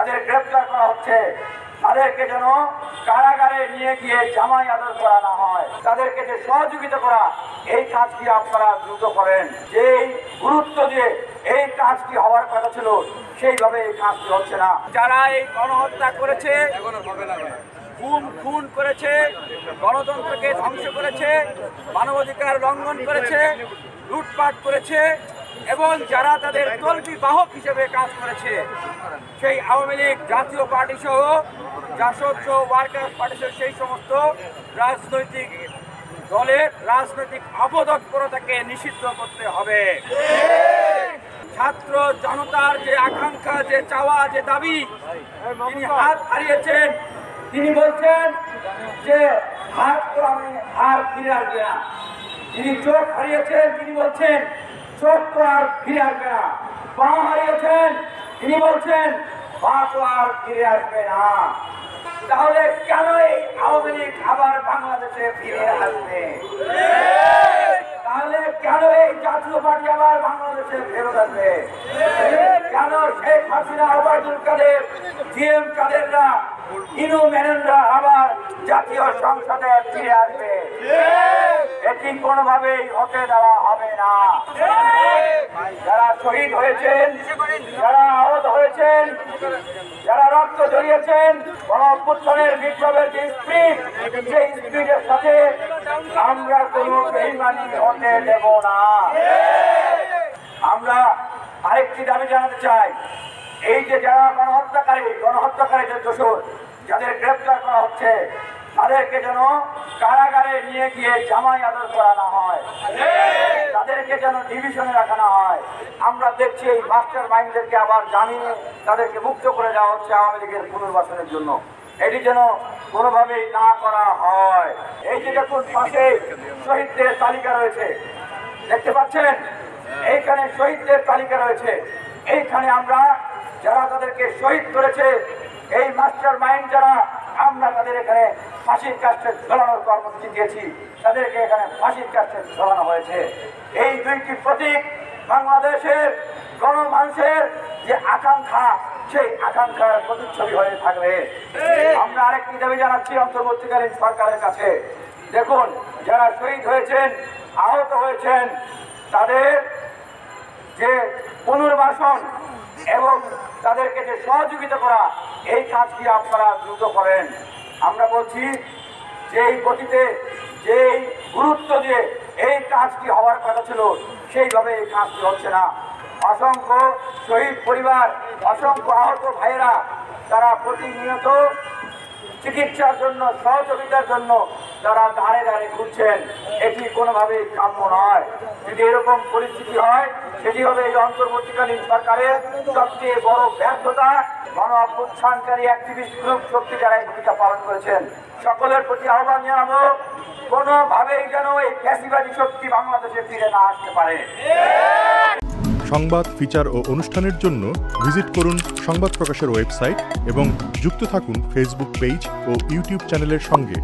যাদের গ্রেপ্তার করা হচ্ছে তাদেরকে যেন কারাগারে নিয়ে গিয়ে জামাই আদর করা না হয়, তাদেরকে যে সহযোগিতা করা, এই কাজটি আপনারা দ্রুত করেন। যেই গুরুত্ব দিয়ে এই কাজটি হওয়ার কথা ছিল সেইভাবে এই কাজটি হচ্ছে না। যারা এই গণহত্যা করেছে, খুন করেছে, গণতন্ত্রকে ধ্বংস করেছে, মানবাধিকার লঙ্ঘন করেছে, লুটপাট করেছে এবং যারা তাদের তলবি বাহক হিসেবে কাজ করেছে, সেই আওয়ামী লীগ, জাতীয় পার্টি সহ জাসদ সহ ওয়ার্কার্স পার্টি সহ সেই সমস্ত রাজনৈতিক দলের রাজনৈতিক অপতৎপরতাকে নিষিদ্ধ করতে হবে। ছাত্র জনতার যে আকাঙ্ক্ষা, যে চাওয়া, যে দাবি, তিনি হাত হারিয়েছেন, তিনি বলছেন যে হাত তো আমি আর ফিরে আসবে না। তিনি চোখ হারিয়েছেন, তিনি বলছেন চোখ তো আর ফিরে আসবে না। পা হারিয়েছেন, তিনি বলছেন পা তো আর ফিরে আসবে না। তাহলে কেন এই আওয়ামী লীগ আবার বাংলাদেশে ফিরে আসবে? তাহলে কেন এই জাতীয় পার্টি আবার বাংলাদেশে ফেরত আসবে? কেন শেখ হাসিনা, ওবায়দুল কাদের, জিএম কাদেররা, ইনু মেননরা আবার জাতীয় সংসদে ফিরে আসবে? এটি কোনোভাবেই হতে দেওয়া হবে না। যারা শহীদ হয়েছেন, যারা আহত হয়েছেন, যারা রক্ত ঝরিয়েছেন, গণঅভ্যুত্থানের বিপ্লবের যে স্পিড, সেই স্পিডের সাথে আমরা কোনো বেইমানি হতে দেব না। আমরা আরেকটি দাবি জানাতে চাই, এই যে যারা গণহত্যাকারীদের দোষর, যাদের গ্রেপ্তার করা হচ্ছে, তাদেরকে যেন কারাগারে নিয়ে গিয়ে জামাই আদর করা না হয়, তাদেরকে যেন ডিভিশনে রাখা না হয়। আমরা দেখছি এই মাস্টার মাইন্ডদেরকে আবার জামিনে তাদেরকে মুক্ত করে দেওয়া হচ্ছে আওয়ামী লীগের পুনর্বাসনের জন্য। এটি যেন কোনোভাবেই না করা হয়। এই যে দেখুন পাশে শহীদদের তালিকা রয়েছে, দেখতে পাচ্ছেন, এইখানে শহীদদের তালিকা রয়েছে। এইখানে আমরা যারা তাদেরকে শহীদ করেছে, এই মাস্টার মাইন্ড যারা, আমরা তাদের এখানে ফাঁসির কাস্টে ঝোলানোর কর্মসূচি দিয়েছি, তাদেরকে এখানে ফাঁসির কাস্টে ঝোলানো হয়েছে। এই দুইটি প্রতীক বাংলাদেশের গণমানুষের যে আকাঙ্ক্ষা, সেই আকাঙ্ক্ষার প্রতিচ্ছবি হয়ে থাকবে। আমরা আরেকটি দাবি জানাচ্ছি অন্তর্বর্তীকালীন সরকারের কাছে। দেখুন, যারা শহীদ হয়েছেন, আহত হয়েছেন, তাদের যে পুনর্বাসন এবং তাদেরকে যে সহযোগিতা করা, এই কাজটি আপনারা দ্রুত করেন। আমরা বলছি যে এই গতিতে, যে গুরুত্ব দিয়ে এই কাজটি হওয়ার কথা ছিল, সেইভাবে এই কাজটি হচ্ছে না। অসংখ্য শহীদ পরিবার, অসংখ্য আহত ভাইয়েরা, তারা প্রতিনিয়ত চিকিৎসার জন্য, সহযোগিতার জন্য তারা দাঁড়ে দাঁড়ে ঘুরছেন। এটি কোনোভাবেই কাম্য নয়। যদি এরকম পরিস্থিতি হয়, সেটি হবে এই অন্তর্বর্তীকালীন সরকারের সবচেয়ে বড় ব্যর্থতা। গণ অভ্যুত্থানকারী অ্যাক্টিভিস্ট গ্রুপ শক্তি যারা এই ভূমিকা পালন করেছেন, সকলের প্রতি আহ্বান জানাবো, কোনোভাবেই যেন এই ফ্যাসিবাদী শক্তি বাংলাদেশে ফিরে না আসতে পারে। সংবাদ, ফিচার ও অনুষ্ঠানের জন্য ভিজিট করুন সংবাদ প্রকাশের ওয়েবসাইট এবং যুক্ত থাকুন ফেসবুক পেজ ও ইউটিউব চ্যানেলের সঙ্গে।